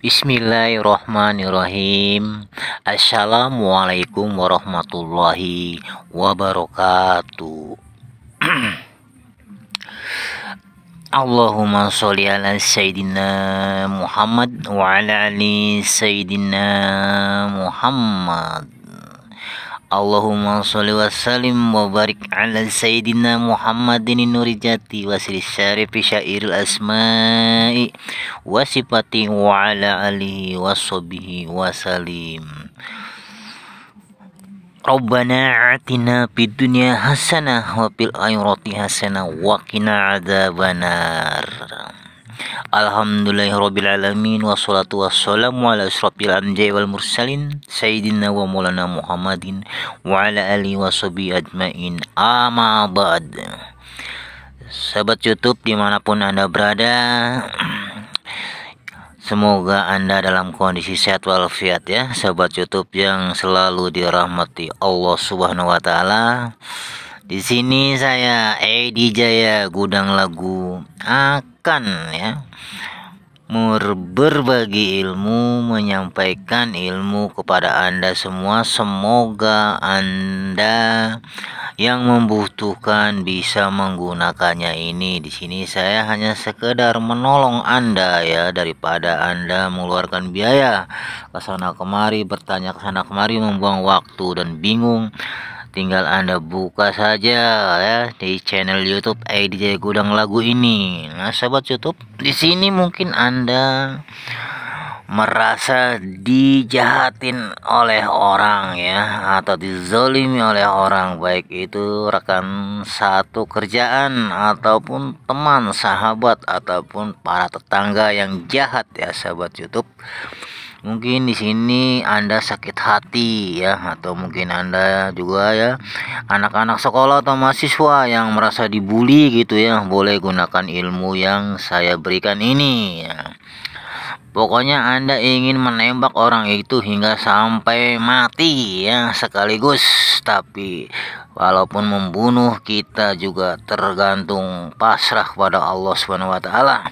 Bismillahirrahmanirrahim. Assalamualaikum warahmatullahi wabarakatuh. Allahumma sholli ala Sayyidina Muhammad wa ala ali Sayyidina Muhammad. Allahumma sholli wa sallim wa barik ala Sayyidina Muhammadin nurijati wa siri syarifi syairil asma'i wa sifati wa ala alihi wa sahbihi wa salim. Rabbana atina fid dunya hasanah wa fil akhirati hasanah wa qina adzabannar. Alhamdulillahirabbil alamin wassalatu wassalamu ala asyrofil anbiya'i wal mursalin sayyidina wa maulana Muhammadin wa ala alihi washabihi ajmain. Amma ba'd. Sahabat YouTube dimanapun Anda berada, semoga Anda dalam kondisi sehat walafiat ya, sahabat YouTube yang selalu dirahmati Allah Subhanahu wa taala. Di sini saya Edi Jaya Gudang Lagu akan berbagi ilmu, menyampaikan ilmu kepada Anda semua. Semoga Anda yang membutuhkan bisa menggunakannya ini. Di sini saya hanya sekedar menolong Anda ya, daripada Anda mengeluarkan biaya ke sana kemari, bertanya ke sana kemari, membuang waktu dan bingung. Tinggal Anda buka saja ya di channel YouTube DJ Gudang Lagu ini. Nah, sahabat YouTube, di sini mungkin Anda merasa dijahatin oleh orang ya, atau dizolimi oleh orang, baik itu rekan satu kerjaan ataupun teman, sahabat ataupun para tetangga yang jahat ya, sahabat YouTube. Mungkin di sini Anda sakit hati ya, atau mungkin Anda juga ya anak-anak sekolah atau mahasiswa yang merasa dibully gitu ya. Boleh gunakan ilmu yang saya berikan ini ya. Pokoknya Anda ingin menembak orang itu hingga sampai mati ya sekaligus, tapi walaupun membunuh kita juga tergantung pasrah kepada Allah Subhanahu wa taala.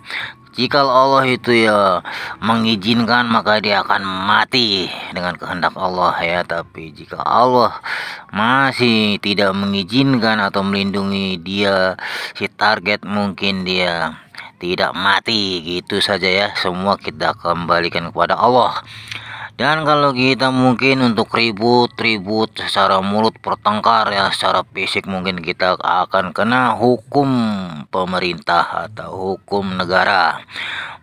Jika Allah itu ya mengizinkan, maka dia akan mati dengan kehendak Allah ya. Tapi jika Allah masih tidak mengizinkan atau melindungi dia, si target, mungkin dia tidak mati gitu saja ya. Semua kita kembalikan kepada Allah. Dan kalau kita mungkin untuk ribut secara mulut, bertengkar ya, secara fisik, mungkin kita akan kena hukum pemerintah atau hukum negara.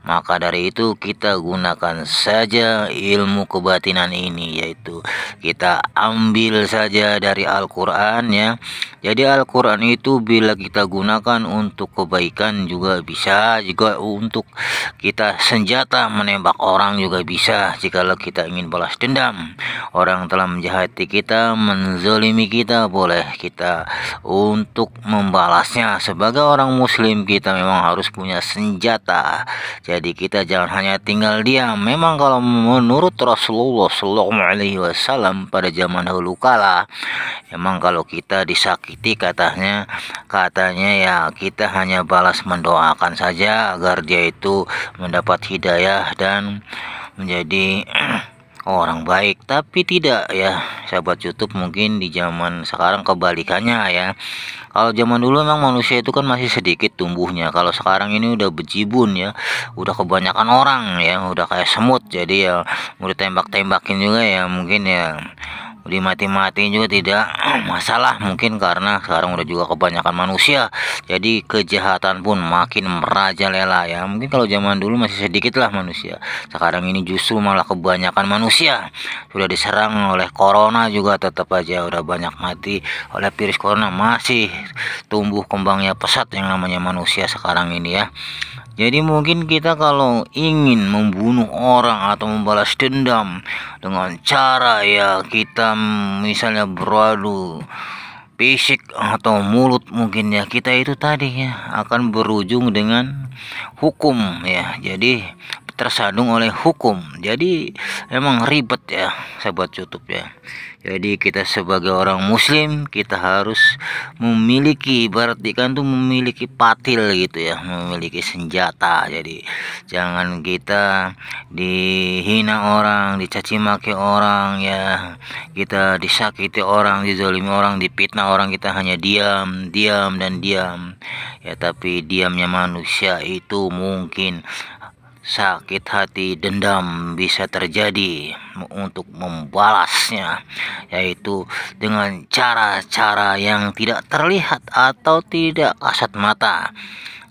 Maka dari itu kita gunakan saja ilmu kebatinan ini, yaitu kita ambil saja dari Al-Quran ya. Jadi Al-Quran itu bila kita gunakan untuk kebaikan juga bisa, juga untuk kita senjata menembak orang juga bisa. Jikalau kita ingin balas dendam, orang telah menjahati kita, menzolimi kita, boleh kita untuk membalasnya. Sebagai orang muslim kita memang harus punya senjata. Jadi kita jangan hanya tinggal diam. Memang kalau menurut Rasulullah SAW pada zaman dahulu kala, memang kalau kita disakiti katanya ya kita hanya balas mendoakan saja agar dia itu mendapat hidayah dan menjadi orang baik. Tapi tidak ya, sahabat YouTube, mungkin di zaman sekarang kebalikannya ya. Kalau zaman dulu memang manusia itu kan masih sedikit tumbuhnya. Kalau sekarang ini udah bejibun ya, udah kebanyakan orang ya, udah kayak semut. Jadi ya mau ditembak-tembakin juga ya, mungkin ya dimati-matiin juga tidak masalah, mungkin karena sekarang udah juga kebanyakan manusia, jadi kejahatan pun makin merajalela ya. Mungkin kalau zaman dulu masih sedikit lah manusia, sekarang ini justru malah kebanyakan manusia. Sudah diserang oleh corona juga tetap aja udah banyak mati oleh virus corona. Masih tumbuh kembangnya pesat yang namanya manusia sekarang ini ya. Jadi mungkin kita kalau ingin membunuh orang atau membalas dendam dengan cara ya kita misalnya beradu fisik atau mulut, mungkin ya kita itu tadi ya akan berujung dengan hukum ya. Jadi tersandung oleh hukum. Jadi emang ribet ya sahabat YouTube ya. Jadi kita sebagai orang muslim kita harus memiliki, berarti kan tuh memiliki patil gitu ya, memiliki senjata. Jadi jangan kita dihina orang, dicaci maki orang ya, kita disakiti orang, dizalimi orang, dipitnah orang, kita hanya diam dan diam ya. Tapi diamnya manusia itu mungkin sakit hati, dendam bisa terjadi untuk membalasnya, yaitu dengan cara-cara yang tidak terlihat atau tidak kasat mata.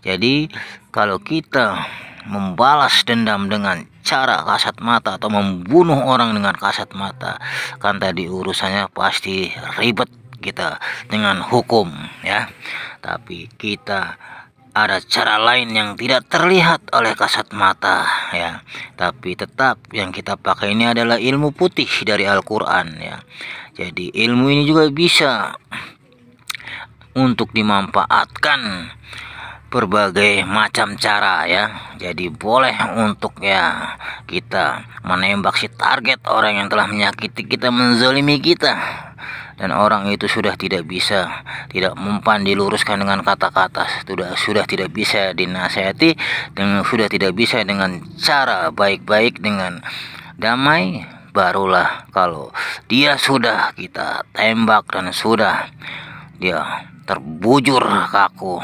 Jadi kalau kita membalas dendam dengan cara kasat mata atau membunuh orang dengan kasat mata, kan tadi urusannya pasti ribet kita dengan hukum ya. Tapi kita ada cara lain yang tidak terlihat oleh kasat mata ya, tapi tetap yang kita pakai ini adalah ilmu putih dari Al-Quran ya. Jadi ilmu ini juga bisa untuk dimanfaatkan berbagai macam cara ya. Jadi boleh untuk ya kita menembak si target orang yang telah menyakiti kita, menzalimi kita, dan orang itu sudah tidak mempan diluruskan dengan kata-kata, sudah tidak bisa dinasihati, dengan sudah tidak bisa dengan cara baik-baik, dengan damai, barulah kalau dia sudah kita tembak dan sudah dia terbujur kaku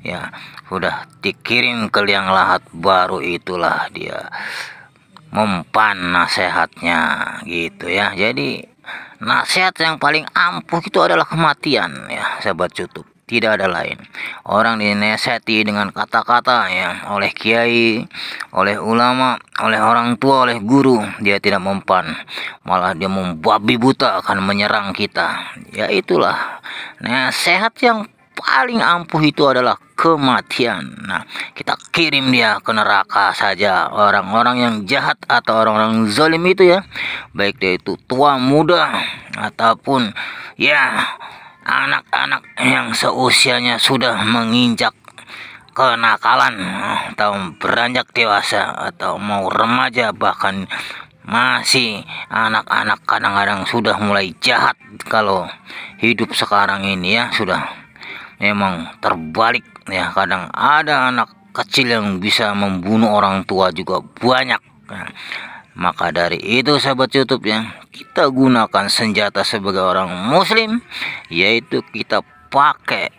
ya, sudah dikirim ke liang lahat, baru itulah dia mempan nasihatnya gitu ya. Jadi nasihat yang paling ampuh itu adalah kematian ya sahabat YouTube, tidak ada lain. Orang dinasihati dengan kata-kata ya oleh kiai, oleh ulama, oleh orang tua, oleh guru, dia tidak mempan, malah dia membabi buta akan menyerang kita. Ya itulah nasihat yang paling ampuh, itu adalah kematian. Nah, kita kirim dia ke neraka saja, orang-orang yang jahat atau orang-orang zalim itu ya, baik dia itu tua muda ataupun ya anak-anak yang seusianya sudah menginjak kenakalan atau beranjak dewasa atau mau remaja, bahkan masih anak-anak kadang-kadang sudah mulai jahat. Kalau hidup sekarang ini ya sudah memang terbalik ya, kadang ada anak kecil yang bisa membunuh orang tua juga banyak. Nah, maka dari itu sahabat YouTube ya, kita gunakan senjata sebagai orang muslim, yaitu kita pakai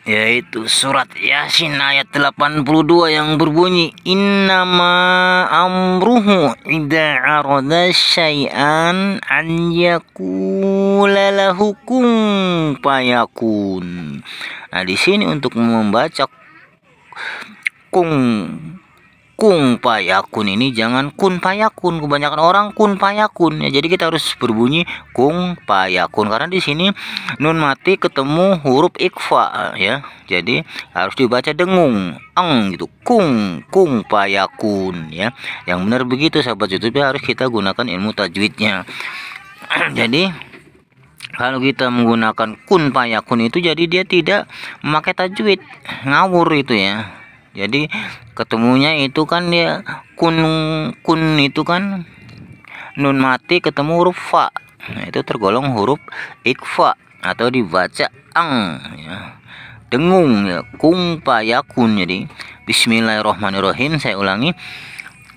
yaitu surat Yasin ayat 82 yang berbunyi, innama amruhu idza arada syai'an an yaqula lahu kun fayakun. Nah, di sini untuk membaca kung payakun ini jangan kun payakun. Kebanyakan orang kun payakun ya. Jadi kita harus berbunyi kung payakun karena di sini nun mati ketemu huruf ikhfa ya. Jadi harus dibaca dengung gitu. Kung payakun ya. Yang benar begitu sahabat YouTube ya, harus kita gunakan ilmu tajwidnya. Jadi kalau kita menggunakan kun payakun itu jadi dia tidak memakai tajwid, ngawur itu ya. Jadi ketemunya itu kan dia kun itu kan nun mati ketemu huruf fa. Nah, itu tergolong huruf ikhfa atau dibaca ya. Dengung ya, kung payakun. Jadi bismillahirrahmanirrahim, saya ulangi.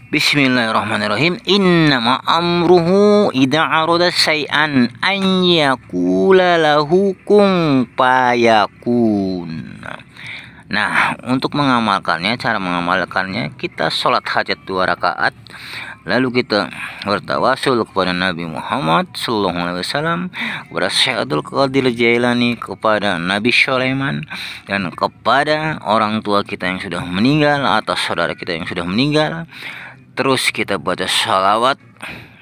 Bismillahirrahmanirrahim. Innama amruhu idza arada syai'an an yaqula lahu kun payakun. Nah, untuk mengamalkannya, cara mengamalkannya, kita sholat hajat 2 rakaat, lalu kita bertawasul kepada Nabi Muhammad SAW, kepada Syekh Abdul Qadir Jailani, kepada Nabi Sulaiman, dan kepada orang tua kita yang sudah meninggal atau saudara kita yang sudah meninggal. Terus kita baca shalawat,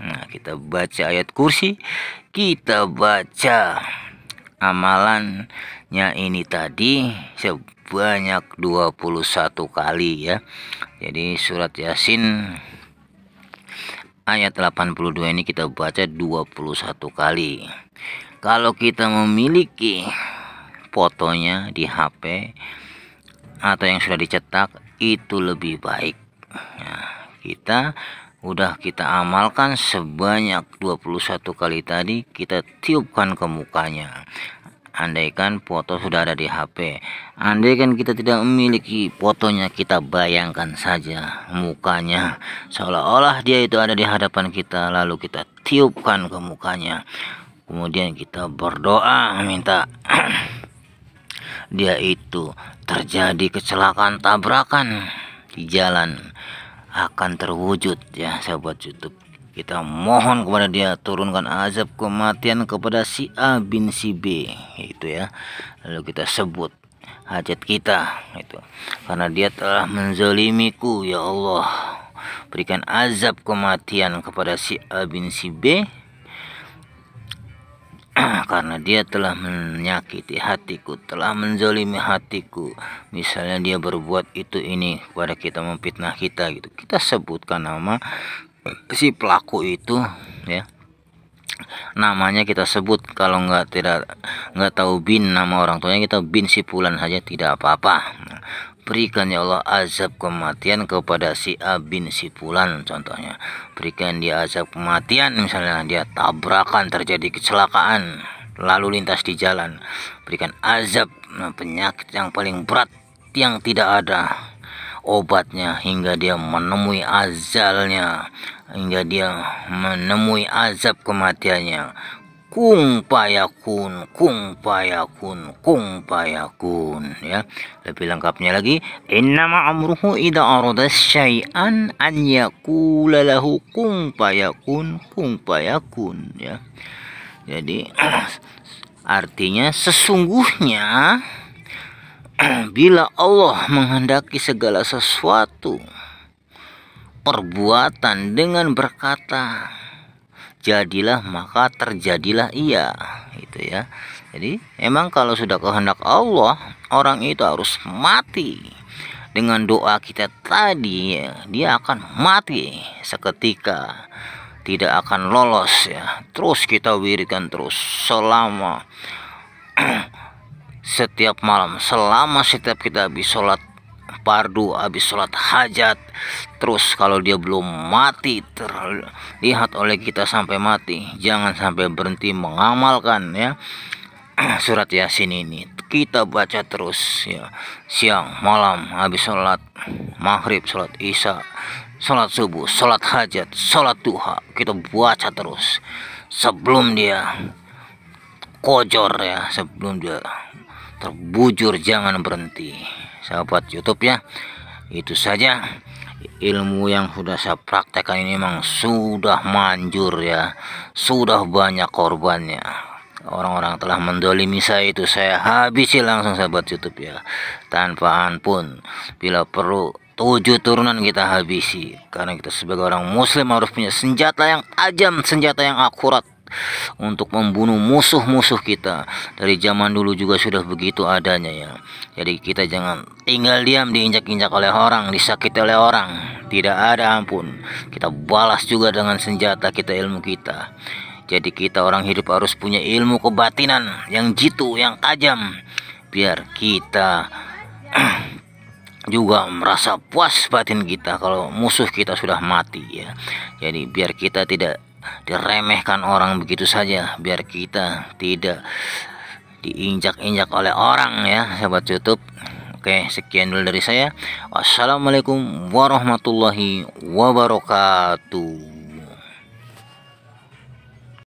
nah, kita baca ayat kursi, kita baca amalannya ini tadi sebanyak 21 kali ya. Jadi surat Yasin ayat 82 ini kita baca 21 kali. Kalau kita memiliki fotonya di HP atau yang sudah dicetak, itu lebih baik Nah, kita amalkan sebanyak 21 kali tadi, kita tiupkan ke mukanya. Andaikan foto sudah ada di HP, andaikan kita tidak memiliki fotonya, kita bayangkan saja mukanya seolah-olah dia itu ada di hadapan kita, lalu kita tiupkan ke mukanya. Kemudian kita berdoa minta dia itu terjadi kecelakaan tabrakan di jalan, akan terwujud ya sahabat YouTube. Kita mohon kepada dia turunkan azab kematian kepada si A bin si B itu ya. Lalu kita sebut hajat kita itu, karena dia telah menzalimiku ya Allah, berikan azab kematian kepada si A bin si B karena dia telah menyakiti hatiku, telah menzalimi hatiku. Misalnya dia berbuat itu ini kepada kita, memfitnah kita gitu, kita sebutkan nama si pelaku itu ya, namanya kita sebut. Kalau nggak tahu bin nama orang tuanya, kita bin si fulan saja, tidak apa-apa. Berikan ya Allah azab kematian kepada si A bin si fulan, contohnya berikan dia azab kematian. Misalnya dia tabrakan, terjadi kecelakaan lalu lintas di jalan, berikan azab penyakit yang paling berat yang tidak ada obatnya, hingga dia menemui ajalnya, hingga dia menemui azab kematiannya. Kung payakun, kung payakun, kung payakun ya. Lebih lengkapnya lagi, innama amruhu idza arada syai'an an yaqula lahu kung payakun ya. Jadi artinya sesungguhnya bila Allah menghendaki segala sesuatu perbuatan dengan berkata jadilah, maka terjadilah ia, gitu ya. Jadi emang kalau sudah kehendak Allah, orang itu harus mati. Dengan doa kita tadi ya, dia akan mati seketika, tidak akan lolos ya. Terus kita wiridkan terus selama setiap malam, selama setiap kita habis sholat fardu, habis sholat hajat. Terus kalau dia belum mati, terlihat oleh kita sampai mati, jangan sampai berhenti mengamalkan ya surat Yasin ini. Kita baca terus ya, siang malam, habis sholat maghrib, sholat isya, sholat subuh, sholat hajat, sholat duha, kita baca terus sebelum dia kojor ya, sebelum dia terbujur. Jangan berhenti sahabat YouTube ya. Itu saja ilmu yang sudah saya praktekkan ini, memang sudah manjur ya, sudah banyak korbannya. Orang-orang telah mendolimi saya, itu saya habisi langsung sahabat YouTube ya, tanpa ampun. Bila perlu 7 turunan kita habisi, karena kita sebagai orang muslim harus punya senjata yang tajam, senjata yang akurat untuk membunuh musuh-musuh kita. Dari zaman dulu juga sudah begitu adanya ya. Jadi kita jangan tinggal diam, diinjak-injak oleh orang, disakiti oleh orang, tidak ada ampun. Kita balas juga dengan senjata kita, ilmu kita. Jadi kita orang hidup harus punya ilmu kebatinan yang jitu, yang tajam, biar kita juga merasa puas batin kita kalau musuh kita sudah mati ya. Jadi biar kita tidak diremehkan orang begitu saja, biar kita tidak diinjak-injak oleh orang ya sahabat YouTube. Oke, sekian dulu dari saya. Wassalamualaikum warahmatullahi wabarakatuh.